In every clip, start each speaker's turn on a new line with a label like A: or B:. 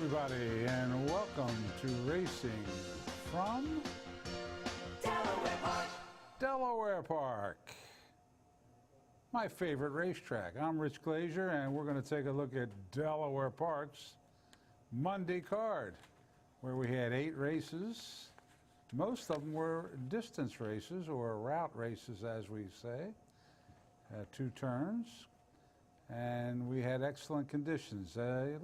A: everybody, and welcome to Racing from Delaware Park, my favorite racetrack. I'm Rich Glazier, and we're going to take a look at Delaware Park's Monday card, where we had 8 races. Most of them were distance races, or route races, as we say. 2 turns, and we had excellent conditions. A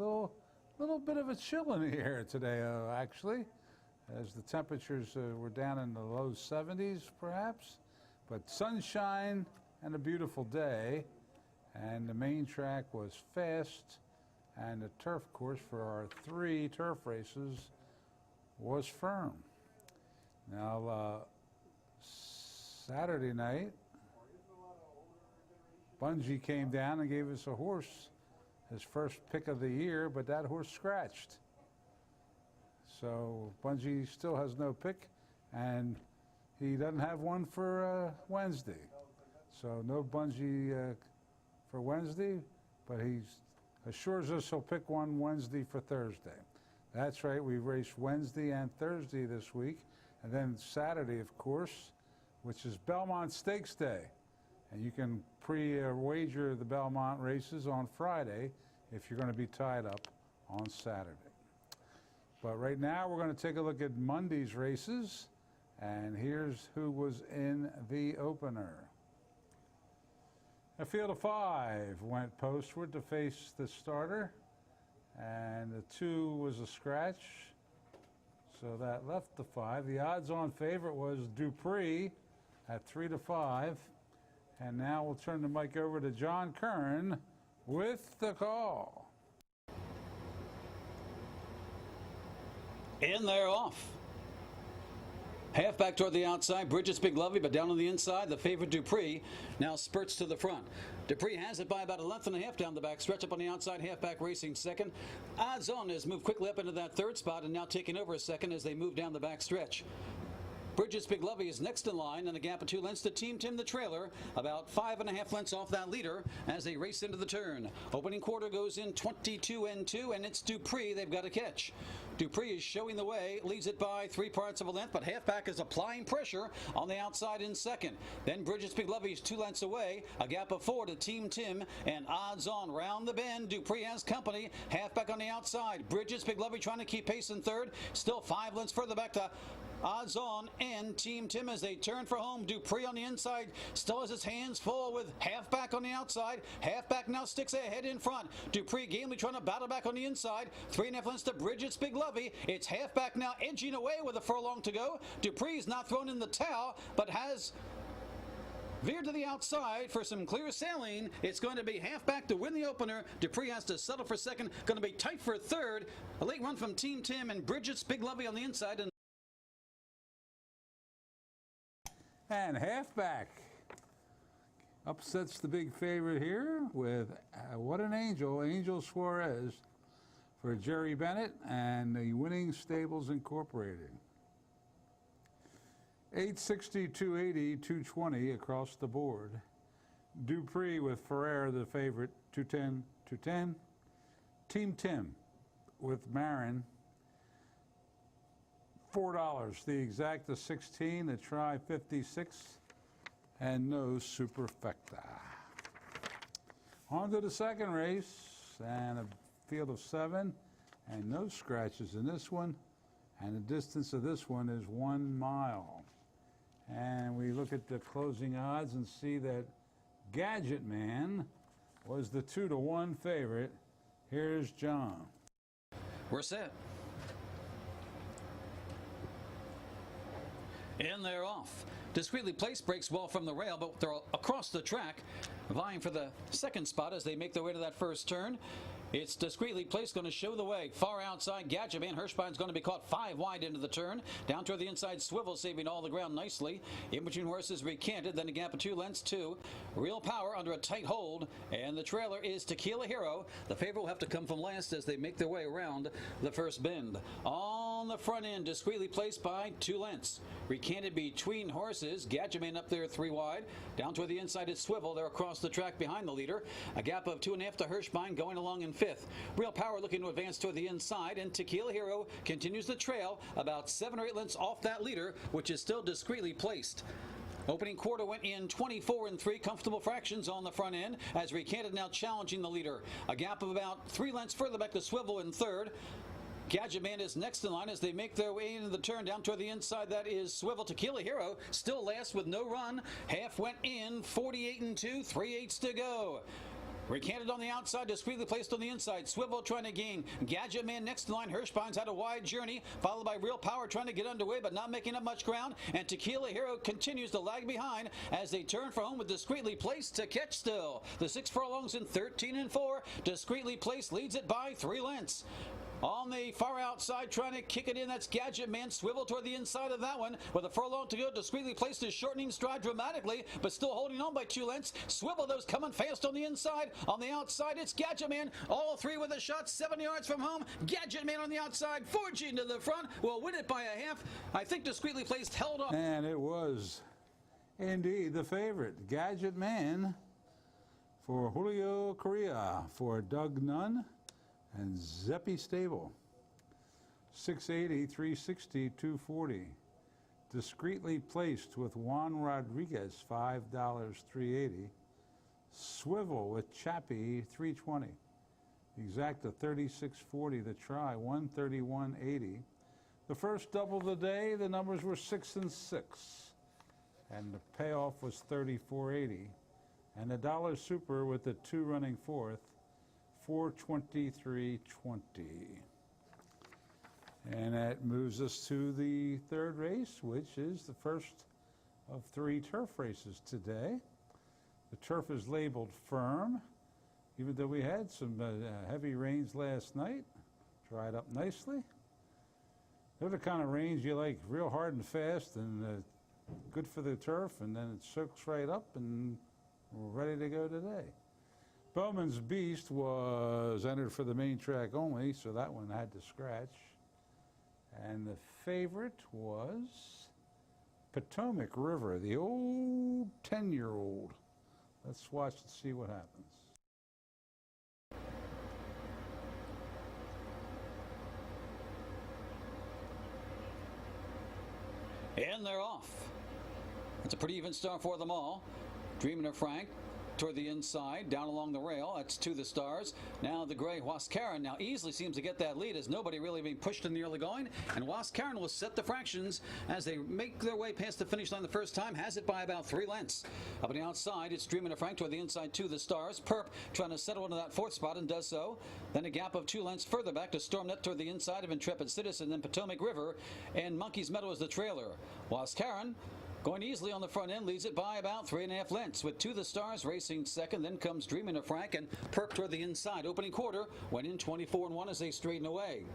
A: little bit of a chill in the air today, actually, as the temperatures were down in the low 70s, perhaps. But sunshine and a beautiful day, and the main track was fast, and the turf course for our 3 turf races was firm. Now, Saturday night, Bungie came down and gave us a horse, his first pick of the year, but that horse scratched. So Bungie still has no pick, and he doesn't have one for Wednesday. So no Bungie for Wednesday, but he assures us he'll pick one Wednesday for Thursday. That's right, we raced Wednesday and Thursday this week, and then Saturday, of course, which is Belmont Stakes Day. And you can pre-wager the Belmont races on Friday if you're going to be tied up on Saturday. But right now we're going to take a look at Monday's races, and here's who was in the opener. A field of 5 went postward to face the starter, and the 2 was a scratch, so that left the 5. The odds-on favorite was Dupree at 3-5. And now we'll turn the mic over to John Curran with the call.
B: And they're off. Half back toward the outside, Bridget's Big Lovely, but down on the inside, the favorite Dupree now spurts to the front. Dupree has it by about 1.5 lengths down the back stretch. Up on the outside, halfback racing second. Odds on has moved quickly up into that 3rd spot and now taking over a second as they move down the back stretch. Bridget's Big Lovely is next in line, and a gap of 2 lengths to Team Tim, the trailer, about 5.5 lengths off that leader as they race into the turn. Opening quarter goes in 22-2, and it's Dupree they've got to catch. Dupree is showing the way, leads it by 3/4 of a length, but halfback is applying pressure on the outside in second. Then Bridget's Big Lovely is 2 lengths away, a gap of 4 to Team Tim, and odds on round the bend. Dupree has company, halfback on the outside. Bridget's Big Lovely trying to keep pace in third, still 5 lengths further back to odds on and Team Tim as they turn for home. Dupree on the inside still has his hands full with halfback on the outside. Halfback now sticks ahead in front. Dupree gamely trying to battle back on the inside. 3.5 lengths to Bridget's Big Lovely. It's halfback now edging away with a furlong to go. Dupree's not thrown in the towel, but has veered to the outside for some clear sailing. It's going to be halfback to win the opener. Dupree has to settle for second. Going to be tight for third. A late run from Team Tim and Bridget's Big Lovely on the inside.
A: And halfback upsets the big favorite here with What an Angel, Angel Suarez for Jerry Bennett and the Winning Stables Incorporated. 860, 280, 220 across the board. Dupree with Ferrer, the favorite, 210, 210. Team Tim with Marin, $4. The exacta 16, the try 56, and no superfecta. On to the second race, and a field of 7, and no scratches in this one, and the distance of this one is 1 mile. And we look at the closing odds and see that Gadget Man was the 2-1 favorite. Here's John.
B: We're set. And they're off. Discreetly placed breaks well from the rail, but they're across the track, vying for the second spot as they make their way to that first turn. It's Discreetly Placed going to show the way. Far outside, Gadget Man. Hirschbein's going to be caught 5 wide into the turn. Down toward the inside, Swivel saving all the ground nicely. In between horses, Recanted. Then a gap of 2 lengths to Real Power under a tight hold. And the trailer is Tequila Hero. The favorite will have to come from last as they make their way around the first bend. On on the front end, discreetly placed by 2 lengths. Recanted between horses. Gadget Man up there 3 wide. Down toward the inside is Swivel. They're across the track behind the leader. A gap of 2.5 to Hirschbein going along in 5th. Real Power looking to advance toward the inside, and Tequila Hero continues the trail about 7 or 8 lengths off that leader, which is still discreetly placed. Opening quarter went in 24 and 3, comfortable fractions on the front end, as Recanted now challenging the leader. A gap of about 3 lengths further back to Swivel in 3rd. Gadget Man is next in line as they make their way into the turn down toward the inside. That is Swivel. Tequila Hero still last with no run. Half went in, 48 and 2, 3/8 to go. Recanted on the outside, discreetly placed on the inside. Swivel trying to gain. Gadget Man next in line. Hirschbein's had a wide journey, followed by Real Power trying to get underway, but not making up much ground. And Tequila Hero continues to lag behind as they turn for home with discreetly placed to catch still. The 6 furlongs in 13 and 4. Discreetly placed leads it by 3 lengths. On the far outside, trying to kick it in, that's Gadget Man. Swivel toward the inside of that one. With a furlong to go, discreetly placed his shortening stride dramatically, but still holding on by 2 lengths. Swivel, those coming fast on the inside. On the outside, it's Gadget Man. All 3 with a shot, 7 yards from home. Gadget Man on the outside, forging to the front. Will win it by a half. I think discreetly placed held off.
A: And it was indeed the favorite, Gadget Man, for Julio Correa, for Doug Nunn and Zeppi Stable. 680, 360, 240. Discreetly placed with Juan Rodriguez, $5, 380. Swivel with Chappie, 320. Exacta 36.40 the try, 131.80. The first double of the day, the numbers were 6 and 6. And the payoff was 34.80. And the dollar super with the 2 running fourth, 423.20. And that moves us to the 3rd race, which is the first of 3 turf races today. The turf is labeled firm, even though we had some heavy rains last night. Dried up nicely. They're the kind of rains you like, real hard and fast, and good for the turf, and then it soaks right up, and we're ready to go today. Bowman's Beast was entered for the main track only, so that one had to scratch. And the favorite was Potomac River, the old 10-year-old. Let's watch and see what happens.
B: And they're off. It's a pretty even start for them all. Dreamin' of Frank toward the inside, down along the rail. That's to the stars. Now the gray Huascaran now easily seems to get that lead as nobody really being pushed in the early going. And Huascaran will set the fractions as they make their way past the finish line the first time. Has it by about 3 lengths. Up on the outside, it's Dreamin' of Frank toward the inside to the stars. Perp trying to settle into that 4th spot and does so. Then a gap of 2 lengths further back to Stormnet toward the inside of Intrepid Citizen, then Potomac River, and Monkey's Meadow is the trailer. Huascaran going easily on the front end, leads it by about 3.5 lengths, with To the Stars racing second. Then comes Dreamin' of Frank, and Perp toward the inside. Opening quarter went in 24 and 1 as they straighten away.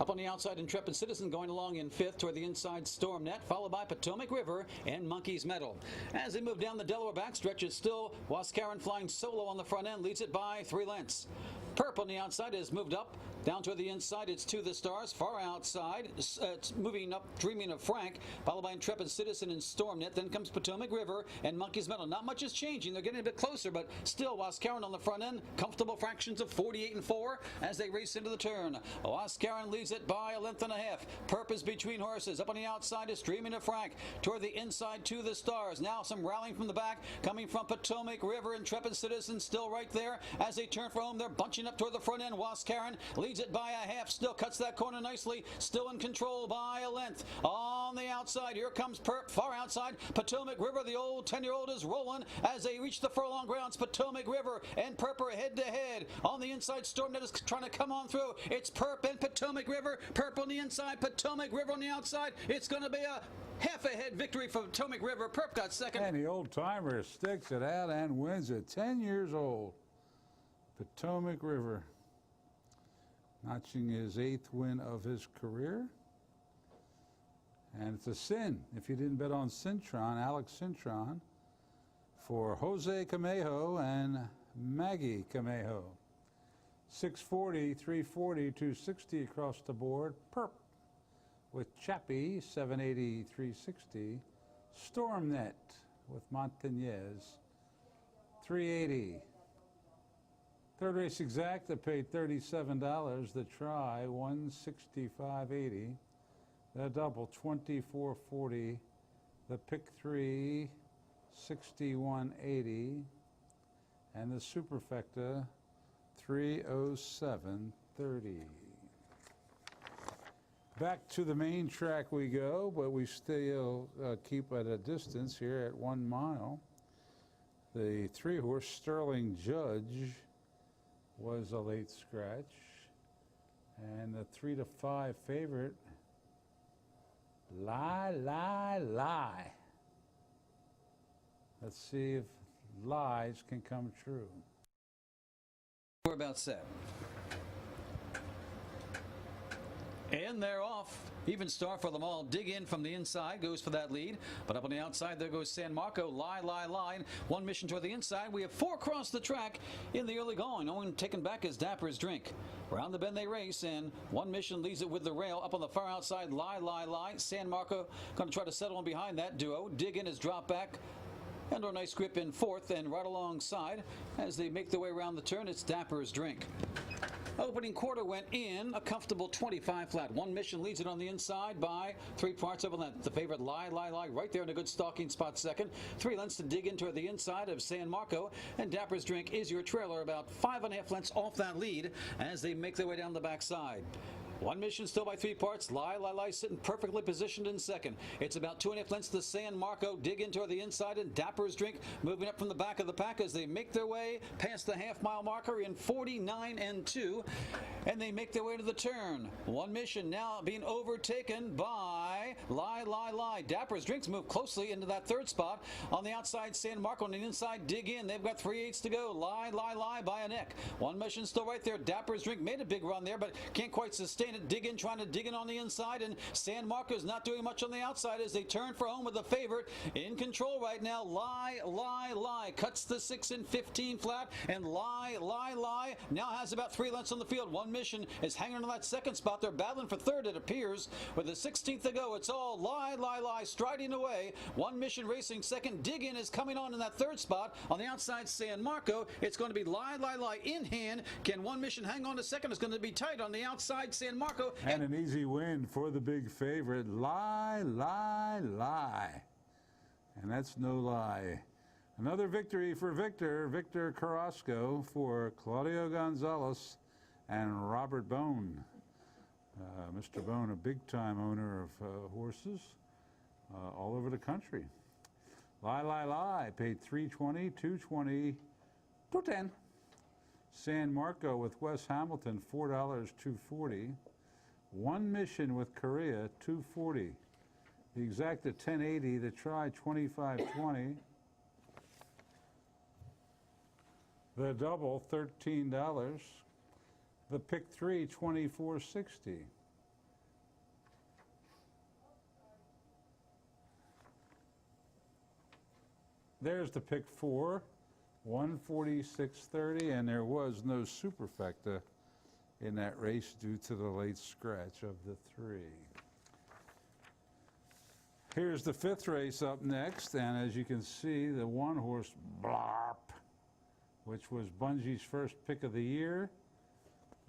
B: Up on the outside, Intrepid Citizen going along in 5th toward the inside, Stormnet, followed by Potomac River and Monkey's Meadow. As they move down the Delaware backstretch, it's still Huascaran flying solo on the front end, leads it by 3 lengths. Perp on the outside has moved up. Down toward the inside, it's To the Stars. Far outside, it's moving up, Dreaming of Frank, followed by Intrepid Citizen and Stormnet. Then comes Potomac River and Monkey's Meadow. Not much is changing. They're getting a bit closer, but still, Huascaran on the front end. Comfortable fractions of 48 and 4 as they race into the turn. Huascaran leads it by 1.5 lengths. Perp is between horses. Up on the outside is Dreaming of Frank. Toward the inside, To the Stars. Now some rallying from the back, coming from Potomac River. Intrepid Citizen still right there. As they turn for home, they're bunching up toward the front end. Huascaran leads it by 1/2, still cuts that corner nicely, still in control by 1 length. On the outside, here comes Perp, far outside. Potomac River, the old 10-year-old, is rolling as they reach the furlong grounds. Potomac River and Perp are head to head. On the inside, Stormnet is trying to come on through. It's Perp and Potomac River. Perp on the inside, Potomac River on the outside. It's going to be a half-a-head victory for Potomac River. Perp got second.
A: And the old-timer sticks it out and wins it. 10 years old. Potomac River, notching his 8th win of his career. And it's a sin if you didn't bet on Cintron, Alex Cintron, for Jose Camejo and Maggie Camejo. 640, 340, 260 across the board. Perp with Chappie, 780, 360. Stormnet with Montañez, 380. Third race exact, I paid $37. The try, 165.80. The double, 24.40. The pick three, 61.80. And the superfecta, 307.30. Back to the main track we go, but we still keep at a distance here at 1 mile. The 3-horse Starling Judge was a late scratch, and the 3 to 5 favorite, Lie. Let's see if lies can come true.
B: We're about set. And they're off. Even star for them all. Dig in from the inside, goes for that lead. But up on the outside, there goes San Marco. Lie. One mission toward the inside. We have 4 across the track in the early going. No one taken back is Daper's Drink. Round the bend they race, and one mission leaves it with the rail. Up on the far outside, Lie. San Marco going to try to settle in behind that duo. Dig in is drop back. And a nice grip in 4th, and right alongside, as they make their way around the turn, it's Daper's Drink. Opening quarter went in a comfortable 25 flat. One mission leads it on the inside by 3 parts of a length. The favorite Lie right there in a good stalking spot second. 3 lengths to dig into the inside of San Marco, and Daper's Drink is your trailer about 5.5 lengths off that lead as they make their way down the backside. One mission still by 3 parts. Lie sitting perfectly positioned in second. It's about 2.5 lengths to San Marco. Dig into the inside, and Daper's Drink moving up from the back of the pack as they make their way past the half-mile marker in 49 and 2. And they make their way to the turn. One mission now being overtaken by Lie. Daper's Drinks move closely into that 3rd spot. On the outside, San Marco. On the inside, Dig in. They've got 3/8 to go. Lie by a neck. One mission still right there. Daper's Drink made a big run there, but can't quite sustain it. Dig in, trying to dig in on the inside, and San Marco's not doing much on the outside as they turn for home with the favorite in control right now. Lie cuts the 6 and 15 flat, and Lie now has about 3 lengths on the field. One mission is hanging on that 2nd spot. They're battling for 3rd, it appears, with the 16th to go. It's all Lie striding away. One mission racing 2nd. Dig in is coming on in that 3rd spot. On the outside, San Marco. It's going to be Lie in hand. Can one mission hang on to 2nd? It's going to be tight on the outside, San Marco.
A: And an easy win for the big favorite, Lie. And that's no lie. Another victory for Victor Carrasco, for Claudio Gonzalez and Robert Bone. Mr. Bone, a big-time owner of horses all over the country. Lie, paid $320, $220, $210. San Marco with Wes Hamilton, $4, $240. One mission with Korea, $240. The exact at $10.80. The try, $25.20. The double, $13. The pick three, $24.60. There's the pick 4, $146.30, and there was no superfecta in that race due to the late scratch of the 3. Here's the 5th race up next, and as you can see, the 1-horse Blarp, which was Bungie's first pick of the year,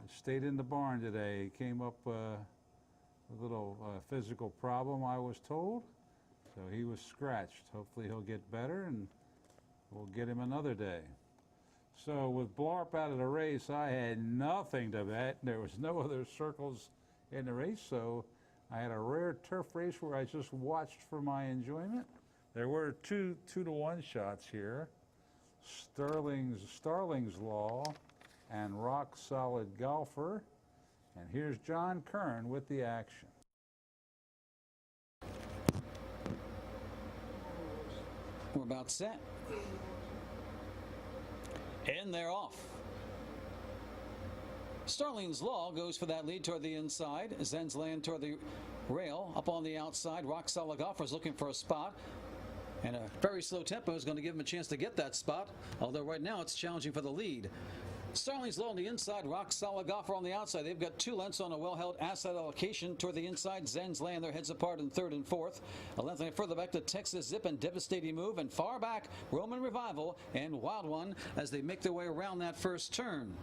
A: stayed in the barn today. Came up with a little physical problem, I was told, so he was scratched. Hopefully he'll get better, and we'll get him another day. So with Blarp out of the race, I had nothing to bet. There was no other circles in the race, so I had a rare turf race where I just watched for my enjoyment. There were two to 1 shots here. Starling's Law and Rock Solid Golfer. And here's John Kern with the action.
B: We're about set. And they're off. Starling's Law goes for that lead toward the inside. Zen's land toward the rail. Up on the outside, Rock Solid Golfer is looking for a spot. And a very slow tempo is going to give him a chance to get that spot, although right now it's challenging for the lead. Starling's low on the inside, Rock Solid Golfer on the outside. They've got 2 lengths on a well-held asset allocation toward the inside. Zen's laying their heads apart in 3rd and 4th. A length and further back to Texas Zip and Devastating Move, and far back Roman Revival and Wild One as they make their way around that first turn.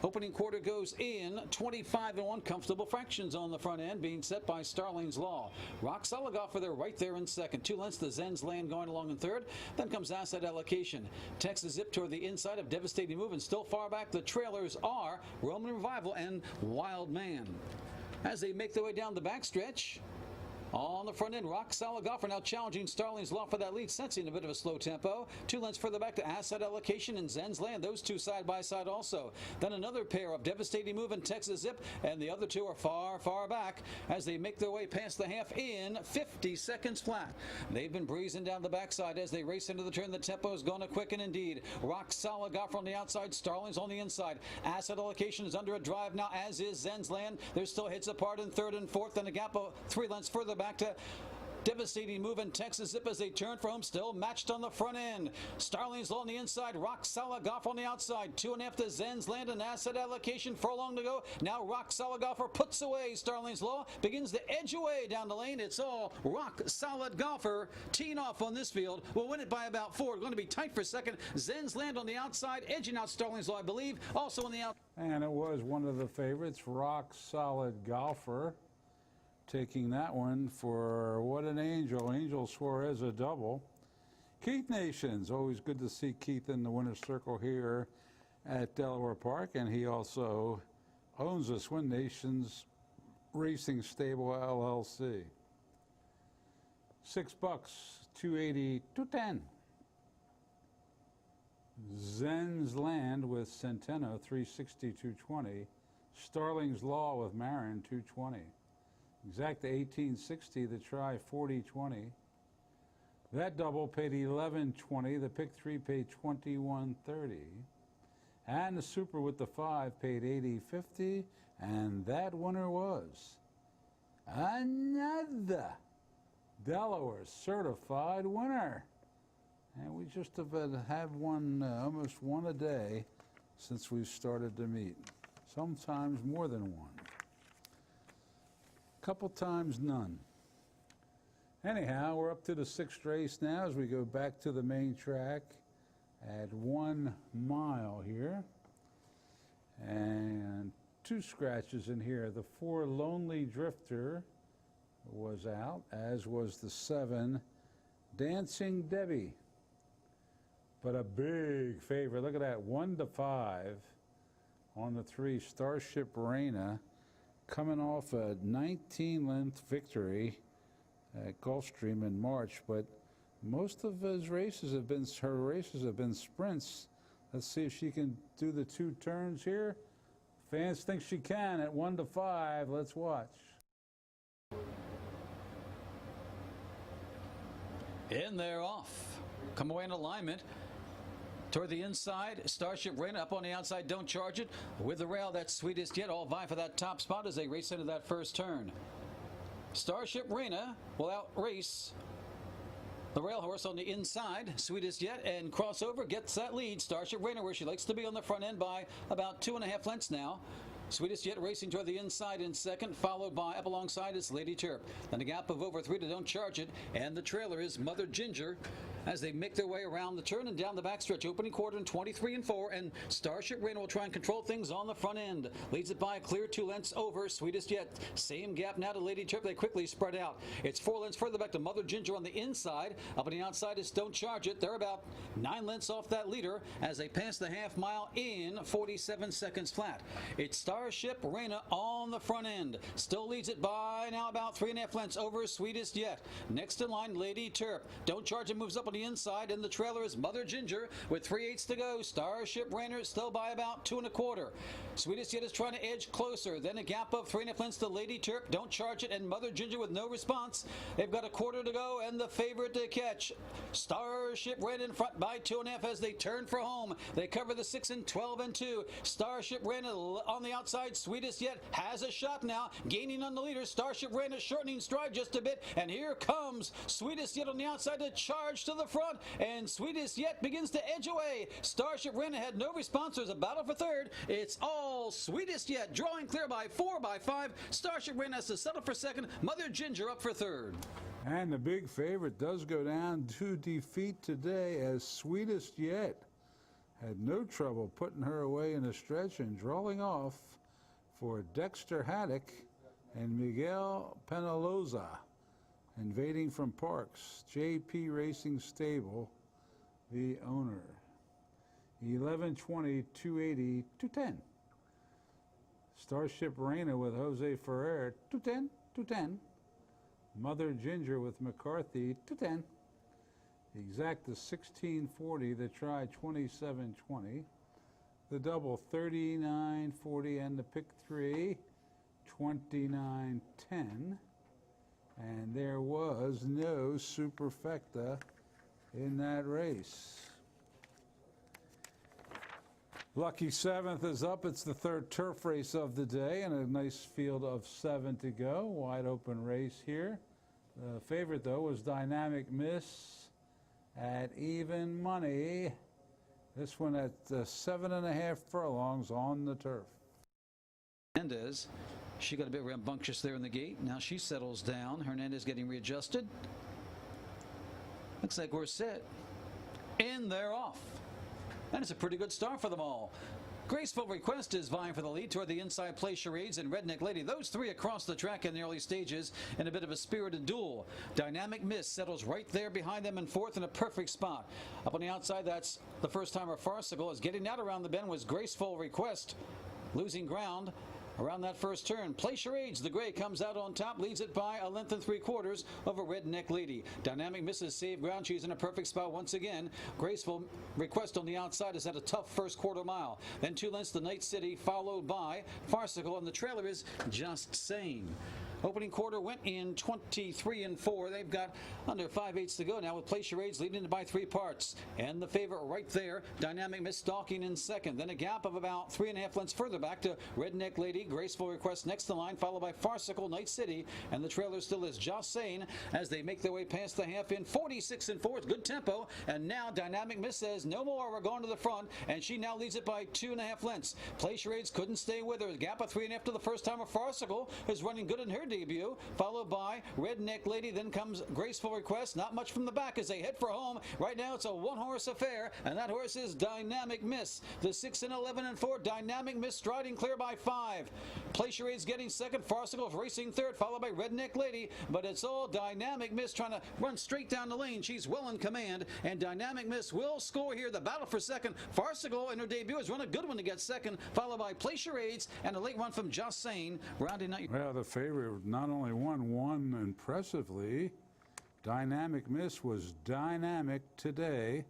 B: Opening quarter goes in 25-1, comfortable fractions on the front end being set by Starling's Law. Rock Solid Golfer there right there in second. 2 lengths to Zen's Land going along in third. Then comes Asset Allocation. Texas Zip toward the inside of Devastating Move, and still far back the trailers are Roman Revival and Wild Man. As they make their way down the backstretch, on the front end, Rock Solid Golfer now challenging Starling's Law for that lead, sensing a bit of a slow tempo. 2 lengths further back to Asset Allocation and Zen's Land. Those 2 side by side also. Then another pair of Devastating Move and Texas Zip, and the other 2 are far, far back as they make their way past the half in 50 seconds flat. They've been breezing down the backside as they race into the turn. The tempo is going to quicken indeed. Rock Solid Golfer on the outside, Starling's on the inside. Asset Allocation is under a drive now, as is Zen's Land. There's still hits apart in 3rd and 4th, and a gap of 3 lengths further back to Devastating Move and Texas Zip as they turn for home, still matched on the front end. Starling's Law on the inside, Rock Solid Golfer on the outside. 2.5 to Zen's Land and Asset Allocation, furlong to go. Now Rock Solid Golfer puts away Starling's Law, begins to edge away down the lane. It's all Rock Solid Golfer teeing off on this field. Will win it by about 4. Going to be tight for second. Zen's Land on the outside, edging out Starling's Law, I believe. Also on the out.
A: And it was one of the favorites, Rock Solid Golfer, taking that one for What an Angel. Angel Suarez a double. Keith Nations, always good to see Keith in the winner's circle here at Delaware Park, and he also owns the Swin Nations Racing Stable LLC. $6, 280, 210. Zen's Land with Centeno, 360, 220. Starling's Law with Marin, 220. Exacta 1860, the try 4020. That double paid 1120. The pick 3 paid 2130. And the super with the 5 paid 8050. And that winner was another Delaware certified winner. And we just have one, almost one a day since we've started to meet. Sometimes more than one. Couple times none. Anyhow, we're up to the 6th race now as we go back to the main track at 1 mile here. And 2 scratches in here. The 4 Lonely Drifter was out, as was the 7 Dancing Debbie. But a big favorite. Look at that, 1 to 5 on the 3 Starship Reina, coming off a 19-length victory at Gulfstream in March, but most of her races have been sprints. Let's see if she can do the 2 turns here. Fans think she can at 1 to 5. Let's watch.
B: In there, off. Come away in alignment. Toward the inside, Starship Reina up on the outside, don't charge it. With the rail, that's Sweetest Yet, all vie for that top spot as they race into that first turn. Starship Reina will outrace the rail horse on the inside, Sweetest Yet, and crossover gets that lead. Starship Reina, where she likes to be on the front end by about 2.5 lengths now. Sweetest Yet racing toward the inside in second, followed by up alongside is Lady Terp. Then a gap of over 3 to Don't Charge It, and the trailer is Mother Ginger as they make their way around the turn and down the backstretch. Opening quarter in 23 and 4, and Starship Reina will try and control things on the front end. Leads it by a clear 2 lengths over Sweetest Yet. Same gap now to Lady Terp. They quickly spread out. It's 4 lengths further back to Mother Ginger on the inside. Up on the outside is Don't Charge It. They're about 9 lengths off that leader as they pass the half mile in 47 seconds flat. It's Starship Reina on the front end. Still leads it by now about 3.5 lengths over Sweetest Yet. Next in line, Lady Terp. Don't Charge It moves up on the inside, and the trailer is Mother Ginger with 3/8 to go. Starship Reina still by about 2 1/4. Sweetest Yet is trying to edge closer. Then a gap of 3.5 lengths to Lady Terp. Don't Charge It and Mother Ginger with no response. They've got a quarter to go, and the favorite to catch, Starship Reina in front by 2.5 as they turn for home. They cover the 6 and 12 and 2. Starship Reina on the outside. outside. Sweetest Yet has a shot now, gaining on the leader. Starship ran a shortening stride just a bit, and here comes Sweetest Yet on the outside to charge to the front, and Sweetest Yet begins to edge away. Starship ran ahead, no response. There's a battle for third. It's all Sweetest Yet, drawing clear by 4 by 5. Starship ran has to settle for second. Mother Ginger up for third.
A: And the big favorite does go down to defeat today, as Sweetest Yet had no trouble putting her away in the stretch and drawing off for Dexter Haddock and Miguel Penaloza. Invading from Parks, JP Racing Stable, the owner. 11, 20, 280, 210. Starship Reina with Jose Ferrer, 210, 210. Mother Ginger with McCarthy, 210. The exact is 1640, the try 2720. The double 3940, and the pick 3 2910. And there was no superfecta in that race. Lucky Seventh is up. It's the third turf race of the day, and a nice field of 7 to go. Wide open race here. The favorite, though, was Dynamic Miss at even money. This one at 7.5 furlongs on the turf.
B: Hernandez, she got a bit rambunctious there in the gate. Now she settles down. Hernandez getting readjusted. Looks like we're set. And they're off. And it's a pretty good start for them all. Graceful Request is vying for the lead toward the inside. Play Charades and Redneck Lady. Those three across the track in the early stages in a bit of a spirited duel. Dynamic Miss settles right there behind them in fourth in a perfect spot. Up on the outside, that's the first timer Farcical. Is getting out around the bend was Graceful Request. Losing ground around that first turn. Play Charades, the gray, comes out on top, leads it by 1 3/4 over Redneck Lady. Dynamic Misses save ground. She's in a perfect spot once again. Graceful Request on the outside has had a tough first quarter mile. Then 2 lengths to Night City, followed by Farcical, and the trailer is Just Sane. Opening quarter went in 23 4. They've got under 5/8 to go now, with Play Charades leading it by 3 parts. And the favorite right there, Dynamic Miss stalking in second. Then a gap of about 3.5 lengths further back to Redneck Lady. Graceful Request next in line, followed by Farcical, Night City. And the trailer still is Just Sane as they make their way past the half in 46 4. It's good tempo. And now Dynamic Miss says, no more, we're going to the front. And she now leads it by 2.5 lengths. Play Charades couldn't stay with her. A gap of 3.5 to the first timer. Farcical is running good in her debut, followed by Redneck Lady. Then comes Graceful Request. Not much from the back as they head for home. Right now it's a 1-horse affair, and that horse is Dynamic Miss. The 6 and 11 and 4. Dynamic Miss striding clear by 5. Play Charades getting second. Farcical racing third, followed by Redneck Lady. But it's all Dynamic Miss trying to run straight down the lane. She's well in command, and Dynamic Miss will score here. The battle for second. Farcical in her debut has run a good one to get second, followed by Play Charades and a late run from Just Sane. Rounding out.
A: Well, the favorite not only won impressively. Dynamic Miss was dynamic today.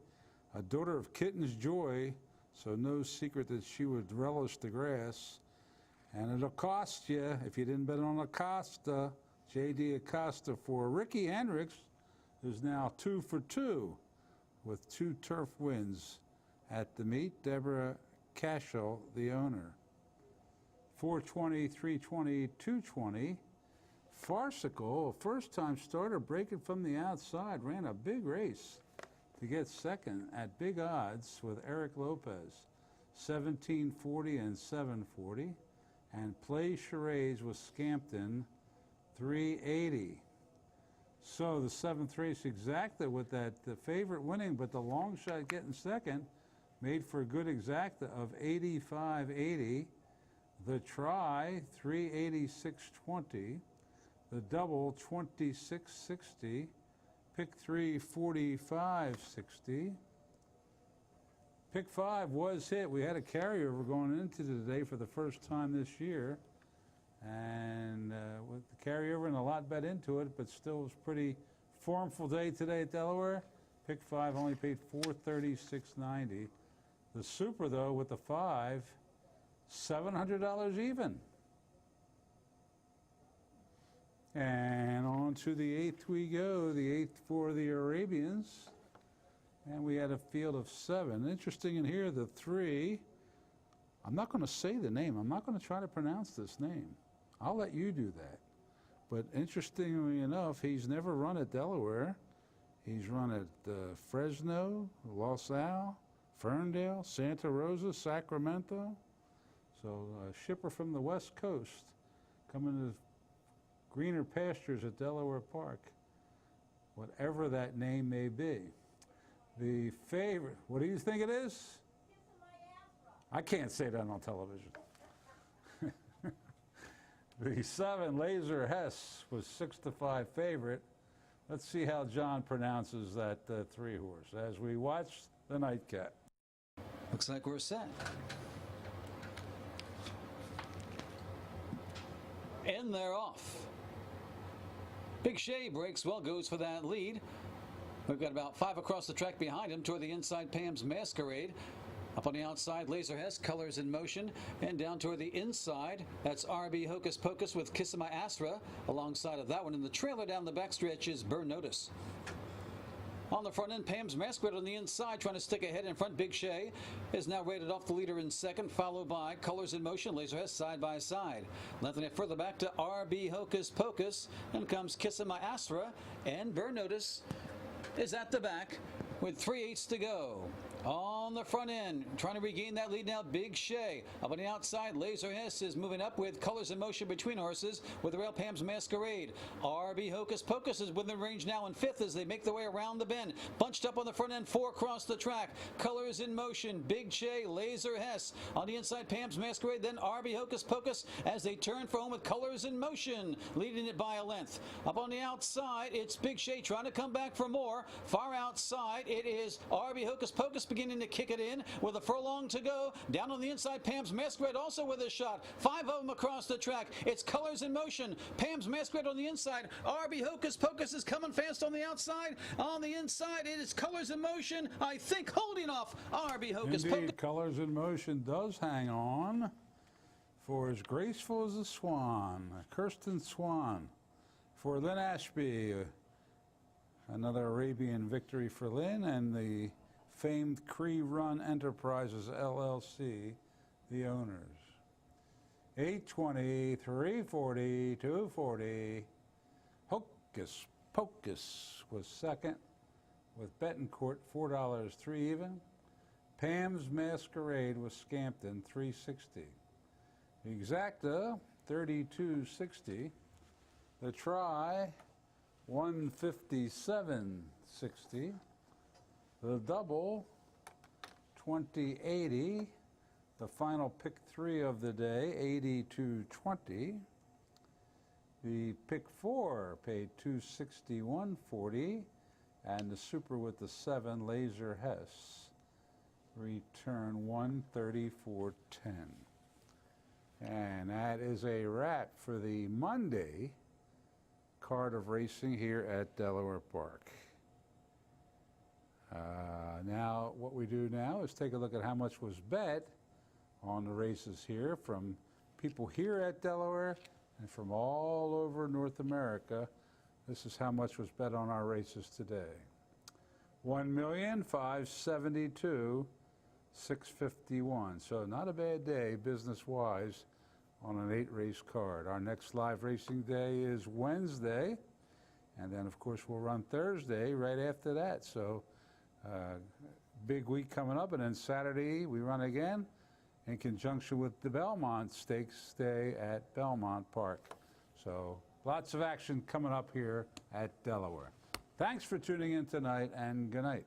A: A daughter of Kitten's Joy, so no secret that she would relish the grass. And it'll cost you if you didn't bet on Acosta, J.D. Acosta, for Ricky Hendricks, who's now 2 for 2 with 2 turf wins at the meet. Deborah Cashel, the owner. 420, 320, 220. Farcical, a first-time starter, breaking from the outside, ran a big race to get second at big odds with Eric Lopez, 1740 and 740, and Play Charades with Scampton, 380. So the 7th race exacta with that the favorite winning, but the long shot getting second, made for a good exacta of 85.80. The try, 386.20. The double, 26.60. Pick 3, 45.60. Pick 5 was hit. We had a carryover going into today for the first time this year. And with the carryover and a lot bet into it, but still was pretty formful day today at Delaware. Pick 5 only paid $436.90. The Super, though, with the 5, $700 even. And on to the 8th we go, the 8th for the Arabians. And we had a field of 7. Interesting in here, the 3, I'm not going to say the name. I'm not going to try to pronounce this name. I'll let you do that. But interestingly enough, he's never run at Delaware. He's run at Fresno, Los Al, Ferndale, Santa Rosa, Sacramento. So a shipper from the West Coast coming to greener pastures at Delaware Park, whatever that name may be. The favorite, what do you think it is? I can't say that on television. The 7 Laser Hess was 6-5 favorite. Let's see how John pronounces that 3-horse as we watch the nightcap.
B: Looks like we're set. And they're off. Big Shay breaks well, goes for that lead. We've got about 5 across the track behind him toward the inside. PAMS Masquerade. Up on the outside, Laser Hess, Colors in Motion. And down toward the inside, that's RB Hocus Pocus with Kiss of My Astra. Alongside of that one, in the trailer down the backstretch is Burn Notice. On the front end, PAMS Masquerade on the inside, trying to stick ahead in front. Big Shay is now rated off the leader in second, followed by Colors in Motion, Laser Hess side by side. Lengthening it further back to RB Hocus Pocus. And comes Kiss of My Astra, and Burn Notice is at the back with 3/8 to go. On the front end, trying to regain that lead now, Big Shay. Up on the outside, Laser Hess is moving up with Colors in Motion between horses with the rail. PAMS Masquerade. RB Hocus Pocus is within range now in 5th as they make their way around the bend. Bunched up on the front end, 4 across the track. Colors in Motion, Big Shay, Laser Hess. On the inside, PAMS Masquerade, then RB Hocus Pocus as they turn for home with Colors in Motion, leading it by a length. Up on the outside, it's Big Shay trying to come back for more. Far outside, it is RB Hocus Pocus beginning to kick it in with a furlong to go. Down on the inside, PAMS Masquerade also with a shot. 5 of them across the track. It's Colors in Motion. PAMS Masquerade on the inside. RB Hocus Pocus is coming fast on the outside. On the inside, it is Colors in Motion, I think, holding off RB Hocus Pocus.
A: Indeed, Colors in Motion does hang on for as graceful as a swan, a Kirsten Swan. For Lynn Ashby, another Arabian victory for Lynn, and the famed Cree Run Enterprises LLC, the owners. 820, 340, 240. Hocus Pocus was second with Betancourt, $4, 3 even. PAMS Masquerade was Scampton, 360. The Exacta, 32.60. The Try, 157.60. The Double, 20.80. The final pick 3 of the day, 82.20. The pick 4 paid 261.40, and the Super with the 7, Laser Hess, return 134.10. And that is a wrap for the Monday card of racing here at Delaware Park. Now, what we do now is take a look at how much was bet on the races here from people here at Delaware and from all over North America. This is how much was bet on our races today. 1,572,651. So not a bad day business-wise on an 8-race card. Our next live racing day is Wednesday, and then of course we'll run Thursday right after that. So big week coming up, and then Saturday we run again in conjunction with the Belmont Stakes Day at Belmont Park. So lots of action coming up here at Delaware. Thanks for tuning in tonight, and good night.